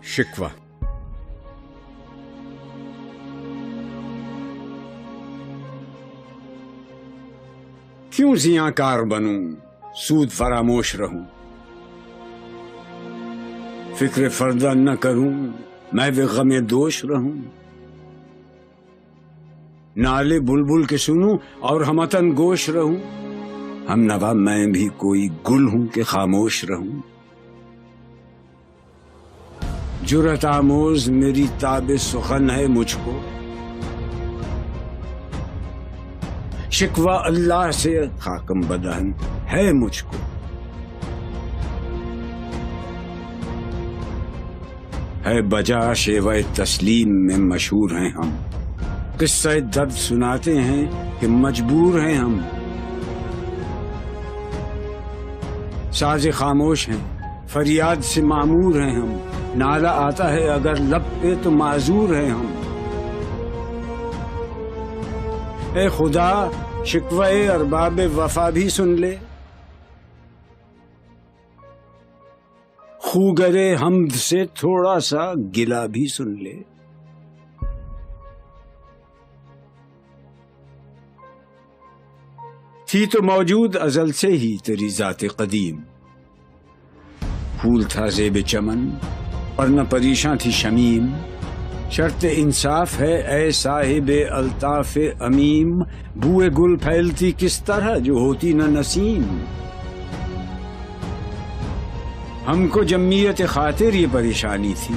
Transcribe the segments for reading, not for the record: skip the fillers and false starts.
شکوہ۔ کیوں زیاں کار بنوں، سود فراموش رہوں، فکر فردہ نہ کروں، میں بھی غم دوش رہوں، نالے بلبل کے سنوں اور ہمتن گوش رہوں، ہم نوا میں بھی کوئی گل ہوں کہ خاموش رہوں، جرأت آموز میری تاب سخن ہے مجھ کو، شکوہ اللہ سے خاکم بدہن ہے مجھ کو، ہے بجا شیوہ تسلیم میں مشہور ہیں ہم، قصہ درد سناتے ہیں کہ مجبور ہیں ہم، ساز خاموش ہیں فریاد سے معمور ہیں ہم، نالہ آتا ہے اگر لب پہ تو معذور ہیں ہم، اے خدا شکوہ ارباب وفا بھی سن لے، خوگر حمد سے تھوڑا سا گلہ بھی سن لے، تھی تو موجود ازل سے ہی تیری ذات قدیم، پھول تھا زیب چمن اور نہ پریشاں تھی شمیم، شرط انصاف ہے اے صاحب الطاف امیم، بوئے گل پھیلتی کس طرح جو ہوتی نہ نسیم، ہم کو جمعیت خاطر یہ پریشانی تھی،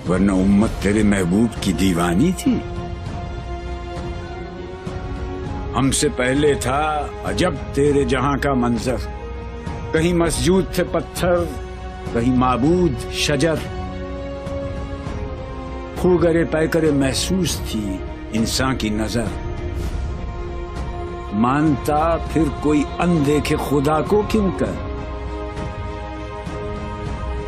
ورنہ امت تیرے محبوب کی دیوانی تھی، ہم سے پہلے تھا عجب تیرے جہاں کا منظر، کہیں مسجود تھے پتھر کہیں معبود شجر، خوگر پیکر محسوس تھی انسان کی نظر، مانتا پھر کوئی اندیکھے خدا کو کیوں کر،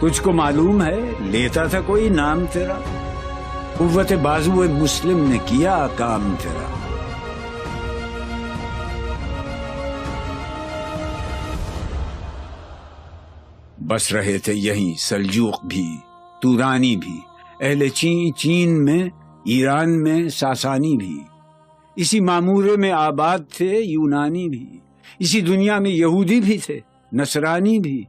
تجھ کو معلوم ہے لیتا تھا کوئی نام تیرا، قوت بازو مسلم نے کیا کام تیرا، بس رہے تھے یہیں سلجوق بھی تورانی بھی، اہل چین میں ایران میں ساسانی بھی، اسی معمورے میں آباد تھے یونانی بھی، اسی دنیا میں یہودی بھی تھے نصرانی بھی،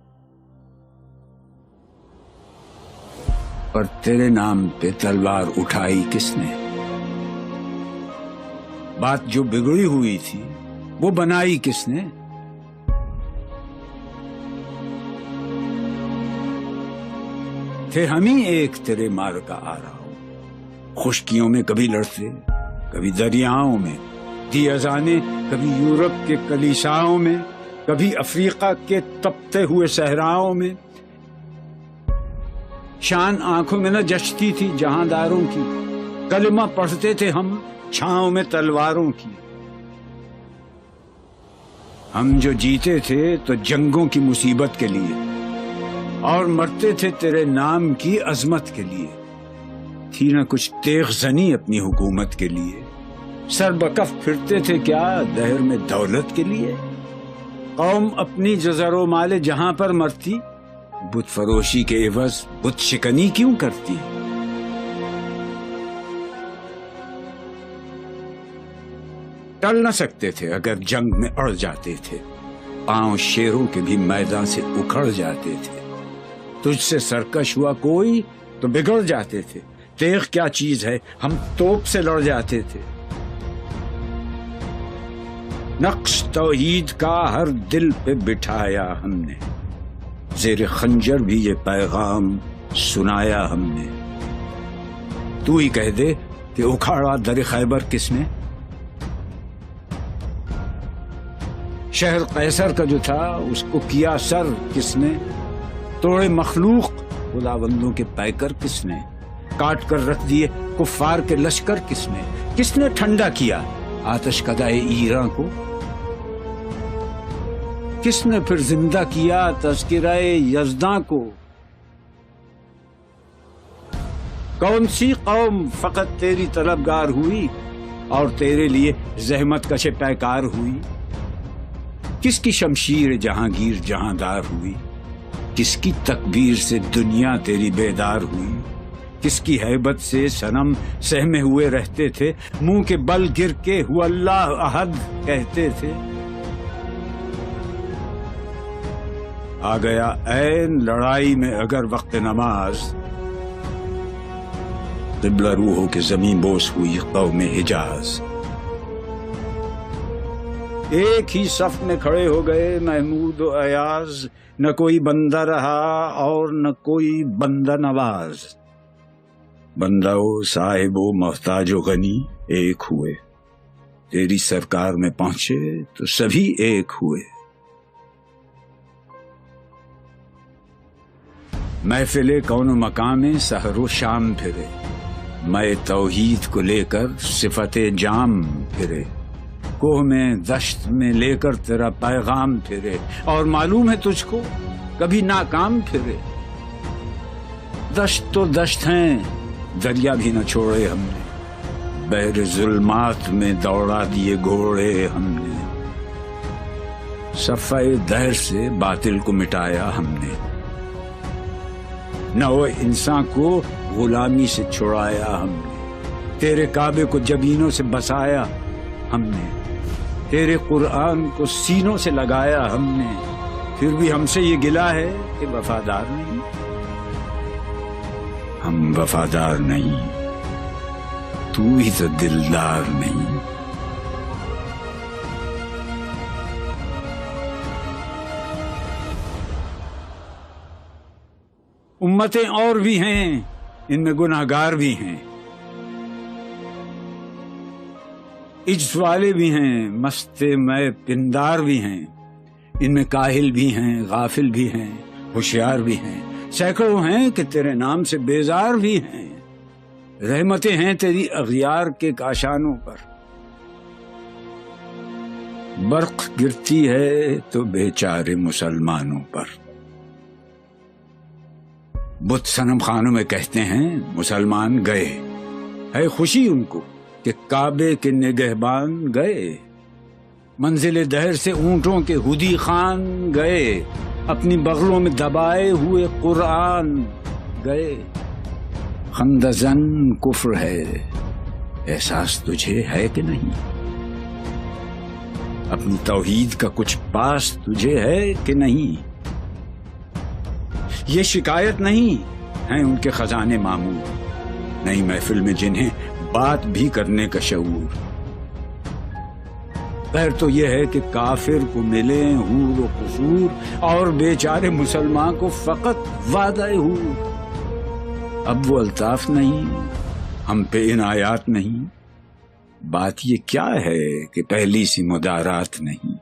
پر تیرے نام پہ تلوار اٹھائی کس نے، بات جو بگڑی ہوئی تھی وہ بنائی کس نے، تھے ہم ہی ایک تیرے مار کا آ رہا ہو، خشکیوں میں کبھی لڑتے کبھی دریاؤں میں، دی اذانیں کبھی یورپ کے کلیساؤں میں، کبھی افریقہ کے تپتے ہوئے صحراؤں میں، شان آنکھوں میں نہ جچتی تھی جہانداروں کی، کلمہ پڑھتے تھے ہم چھاؤں میں تلواروں کی، ہم جو جیتے تھے تو جنگوں کی مصیبت کے لیے، اور مرتے تھے تیرے نام کی عظمت کے لیے، تھی نہ کچھ تیغ زنی اپنی حکومت کے لیے، سر بکف پھرتے تھے کیا دہر میں دولت کے لیے، قوم اپنی جزر و مال جہاں پر مرتی، بت فروشی کے عوض بت شکنی کیوں کرتی، ٹل نہ سکتے تھے اگر جنگ میں اڑ جاتے تھے، پاؤں شیروں کے بھی میدان سے اکھڑ جاتے تھے، تجھ سے سرکش ہوا کوئی تو بگڑ جاتے تھے، تیغ کیا چیز ہے ہم توپ سے لڑ جاتے تھے، نقش توحید کا ہر دل پہ بٹھایا ہم نے، زیر خنجر بھی یہ پیغام سنایا ہم نے، تو ہی کہہ دے کہ اکھاڑا در خیبر کس نے، شہر قیصر کا جو تھا اس کو کیا سر کس نے، توڑے مخلوق خداوندوں کے پیکر کس نے، کاٹ کر رکھ دیے کفار کے لشکر کس نے ٹھنڈا کیا آتش کدائے ایراں کو، کس نے پھر زندہ کیا تذکرہ یزداں کو، کون سی قوم فقط تیری طلبگار ہوئی اور تیرے لیے زحمت کش پیکار ہوئی، کس کی شمشیر جہانگیر جہاندار ہوئی، کس کی تکبیر سے دنیا تیری بیدار ہوئی؟ کس کی ہیبت سے صنم سہمے ہوئے رہتے تھے، منہ کے بل گر کے ہو اللہ احد کہتے تھے؟ آ گیا عین لڑائی میں اگر وقت نماز، قبلہ روح ہو کے زمین بوس ہوئی قوم حجاز۔ ایک ہی صف میں کھڑے ہو گئے محمود و ایاز، نہ کوئی بندہ رہا اور نہ کوئی بندہ نواز۔ بندہ و صاحب و محتاج و غنی ایک ہوئے، تیری سرکار میں پہنچے تو سبھی ایک ہوئے۔ محفل کون و مقام سحر و شام پھرے، میں توحید کو لے کر صفت جام پھرے، کوہ میں دشت میں لے کر تیرا پیغام پھرے، اور معلوم ہے تجھ کو کبھی ناکام پھرے۔ دشت تو دشت ہیں، دریا بھی نہ چھوڑے ہم نے، بحر ظلمات میں دوڑا دیے گھوڑے ہم نے، صفحہ دہر سے باطل کو مٹایا ہم نے، نہ وہ انسان کو غلامی سے چھڑایا ہم نے، تیرے کعبے کو جبینوں سے بسایا ہم نے، تیرے قرآن کو سینوں سے لگایا ہم نے، پھر بھی ہم سے یہ گلہ ہے کہ وفادار نہیں۔ ہم وفادار نہیں، تو ہی تو دلدار نہیں۔ امتیں اور بھی ہیں، ان میں گناہگار بھی ہیں، عجز والے بھی ہیں، مست میں پندار بھی ہیں، ان میں کاہل بھی ہیں، غافل بھی ہیں، ہوشیار بھی ہیں، سینکڑوں ہیں کہ تیرے نام سے بیزار بھی ہیں۔ رحمتیں ہیں تیری اغیار کے کاشانوں پر، برق گرتی ہے تو بیچارے مسلمانوں پر۔ بت صنم خانوں میں کہتے ہیں مسلمان گئے، ہے خوشی ان کو کہ کعبے کے نگہبان گئے، منزل دہر سے اونٹوں کے ہدی خان گئے، اپنی بغلوں میں دبائے ہوئے قرآن گئے۔ خندزن کفر ہے، احساس تجھے ہے کہ نہیں؟ اپنی توحید کا کچھ پاس تجھے ہے کہ نہیں؟ یہ شکایت نہیں ہیں ان کے خزانے معمور، نئی محفل میں جنہیں بات بھی کرنے کا شعور۔ خیر تو یہ ہے کہ کافر کو ملے حور و قصور، اور بیچارے مسلمان کو فقط وعدہ حور۔ اب وہ الطاف نہیں، ہم پہ عنایات نہیں، بات یہ کیا ہے کہ پہلی سی مدارات نہیں۔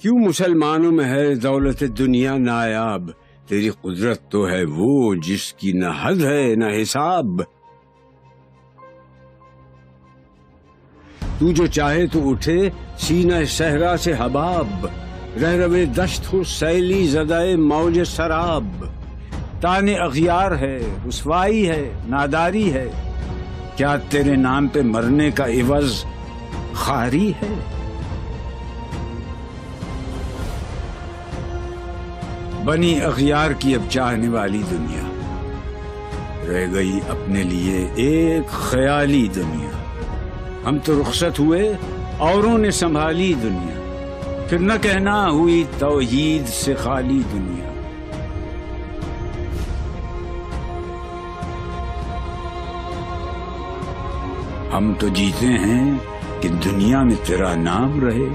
کیوں مسلمانوں میں ہے دولت دنیا نایاب، تیری قدرت تو ہے وہ جس کی نہ حد ہے نہ حساب۔ تو جو چاہے تو اٹھے سینہ صحرا سے حباب، رہ روے دشت ہو سیلی زدائے موج سراب۔ تانے اغیار ہے، رسوائی ہے، ناداری ہے، کیا تیرے نام پہ مرنے کا عوض خاری ہے؟ بنی اغیار کی اب چاہنے والی دنیا، رہ گئی اپنے لیے ایک خیالی دنیا۔ ہم تو رخصت ہوئے، اوروں نے سنبھالی دنیا، پھر نہ کہنا ہوئی توحید سے خالی دنیا۔ ہم تو جیتے ہیں کہ دنیا میں تیرا نام رہے،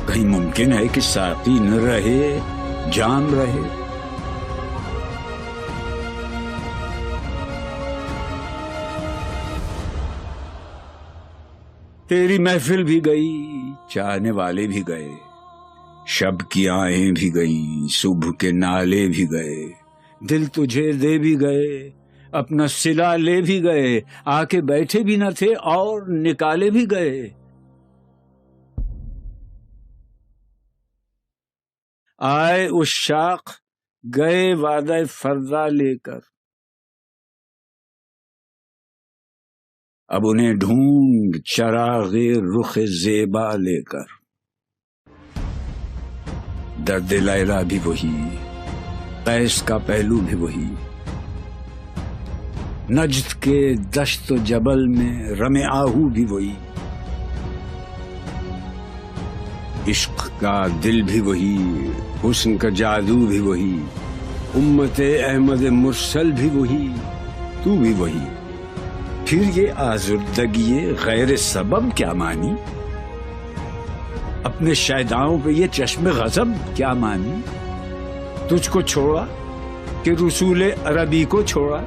کہیں ممکن ہے کہ ساقی نہ رہے جام رہے۔ تیری محفل بھی گئی، چاہنے والے بھی گئے، شب کی آہیں بھی گئیں، صبح کے نالے بھی گئے، دل تجھے دے بھی گئے، اپنا صلہ لے بھی گئے، آ کے بیٹھے بھی نہ تھے اور نکالے بھی گئے۔ آئے عشاق گئے وعدہ فردا لے کر، اب انہیں ڈھونڈ چراغ رخ زیبا لے کر۔ درد لیلا بھی وہی، قیس کا پہلو بھی وہی، نجد کے دشت و جبل میں رم آہو بھی وہی، عشق کا دل بھی وہی، حسن کا جادو بھی وہی، امت احمد مرسل بھی وہی، تو بھی وہی، پھر یہ آزردگی غیر سبب کیا مانی؟ اپنے شیداؤں پہ یہ چشم غضب کیا مانی؟ تجھ کو چھوڑا کہ رسول عربی کو چھوڑا،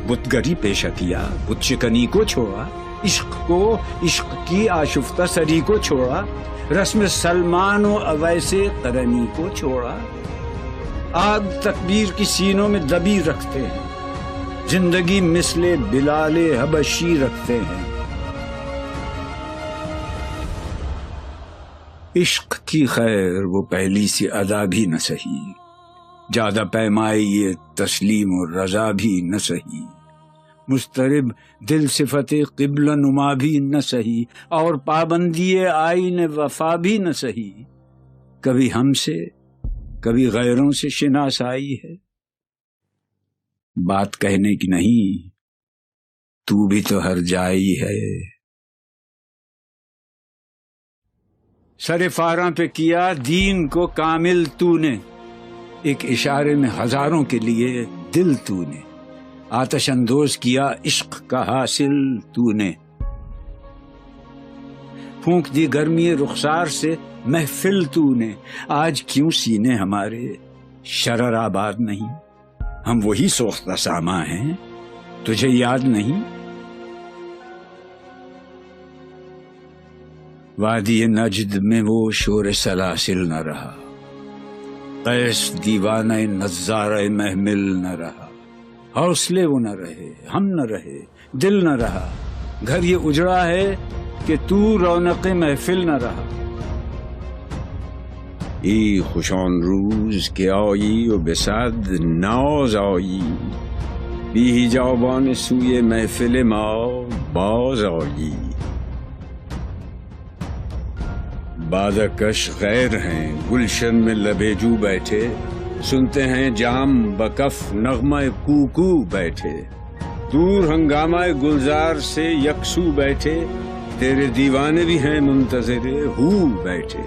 بت گری پیشہ کیا، بت شکنی کو چھوڑا، عشق کو، عشق کی آشفتہ سری کو چھوڑا، رسم سلمان و اویس قرنی کو چھوڑا، آگ تکبیر کی سینوں میں دبی رکھتے ہیں، زندگی مثل بلال حبشی رکھتے ہیں۔ عشق کی خیر وہ پہلی سی ادا بھی نہ سہی، زیادہ پیمائی یہ تسلیم و رضا بھی نہ سہی، مضطرب دل صفت قبلہ نما بھی نہ سہی، اور پابندی آئین وفا بھی نہ سہی، کبھی ہم سے کبھی غیروں سے شناسائی ہے، بات کہنے کی نہیں، تو بھی تو ہر جائی ہے۔ سر فاراں پہ کیا دین کو کامل تو نے، ایک اشارے میں ہزاروں کے لیے دل تو نے، آتش اندوز کیا عشق کا حاصل تو نے، پھونک دی گرمی رخسار سے محفل تو نے، آج کیوں سینے ہمارے شرر آباد نہیں؟ ہم وہی سوختہ ساما ہیں، تجھے یاد نہیں؟ وادی نجد میں وہ شور سلاسل نہ رہا، قیس دیوانہ نظارہ محمل نہ رہا، حوصلے وہ نہ رہے، ہم نہ رہے، دل نہ رہا، گھر یہ اجڑا ہے کہ تو رونق محفل نہ رہا۔ ای خوشان روز کہ آئی و بصد ناز آئی، بی حجابان سوی محفل ما باز آئی، بادہ کش غیر ہیں گلشن میں لبیجو بیٹھے، سنتے ہیں جام بکف نغمہ کوکو بیٹھے، دور ہنگامہ گلزار سے یکسو بیٹھے، تیرے دیوانے بھی ہیں منتظر ہو بیٹھے،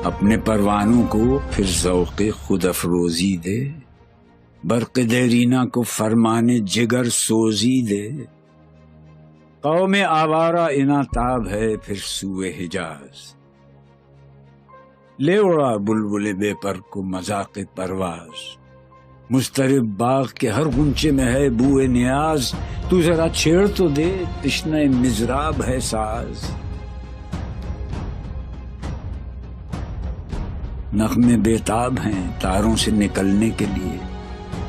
اپنے پروانوں کو پھر ذوق خود افروزی دے، برق دیرینہ کو فرمانے جگر سوزی دے، قوم آوارہ اناتاب ہے پھر سوئے حجاز، لے اڑا بلبل بے پر کو مذاق پرواز، مضطرب باغ کے ہر غنچے میں ہے بوئے نیاز، تو ذرا چھیڑ تو دے تشنہ مضراب ہے ساز، نغمے بیتاب ہیں تاروں سے نکلنے کے لیے،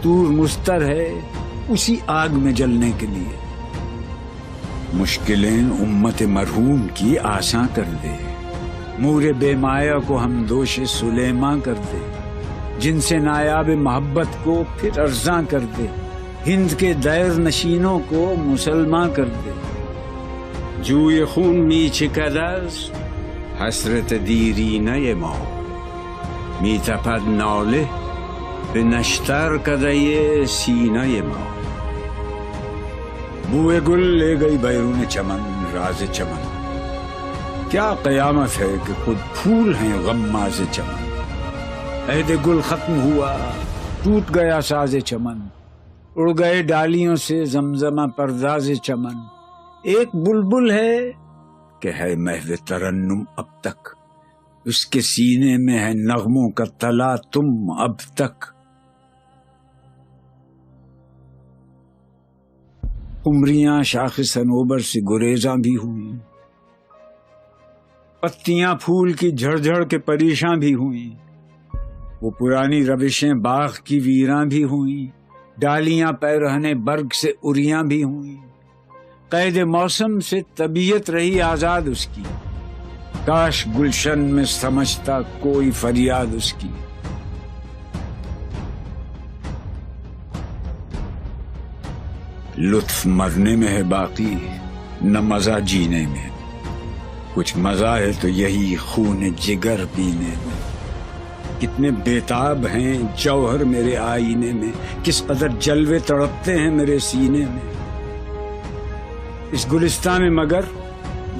طور مستر ہے اسی آگ میں جلنے کے لیے، مشکلیں امت مرحوم کی آساں کر دے، مور بے مایا کو ہم دوش سلیماں کر دے، جن سے نایاب محبت کو پھر ارزاں کر دے، ہند کے دیر نشینوں کو مسلماں کر دے، جوئے خون می چکدز حسرت دیری نئے ماں، می تپد نالے به نشتر کدئے سینہ ماں، بوئے گل لے گئی بیرون چمن راز چمن، کیا قیامت ہے کہ خود پھول ہیں غماز چمن، عہد گل ختم ہوا ٹوٹ گیا ساز چمن، اڑ گئے ڈالیوں سے زمزمہ پرداز چمن، ایک بلبل ہے کہ ہے محو ترنم اب تک، اس کے سینے میں ہے نغموں کا تلا تم اب تک، عمریاں شاخ صنوبر سے گریزاں بھی ہوئیں، پتیاں پھول کی جھڑ جھڑ کے پریشاں بھی ہوئیں، وہ پرانی روشیں باغ کی ویراں بھی ہوئیں، ڈالیاں پیرہنے برگ سے اریاں بھی ہوئیں، قید موسم سے طبیعت رہی آزاد اس کی، کاش گلشن میں سمجھتا کوئی فریاد اس کی، لطف مرنے میں ہے باقی نہ مزہ جینے میں، کچھ مزہ ہے تو یہی خون جگر پینے میں، کتنے بیتاب ہیں جوہر میرے آئینے میں، کس قدر جلوے تڑپتے ہیں میرے سینے میں، اس گلستان میں مگر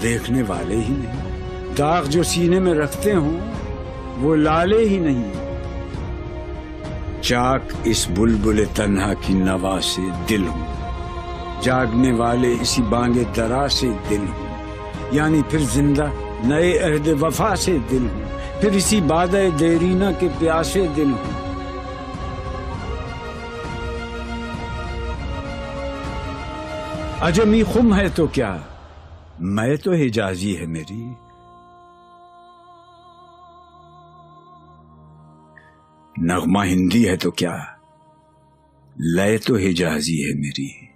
دیکھنے والے ہی نہیں، داغ جو سینے میں رکھتے ہوں وہ لالے ہی نہیں، چاک اس بلبل تنہا کی نوا سے دل ہوں، جاگنے والے اسی بانگ درا سے دل ہوں، یعنی پھر زندہ نئے عہد وفا سے دل ہوں، پھر اسی بادۂ دیرینہ کے پیاسے دل ہوں۔ عجمی خم ہے تو کیا، میں تو حجازی ہے میری، نغمہ ہندی ہے تو کیا، لے تو حجازی ہے میری۔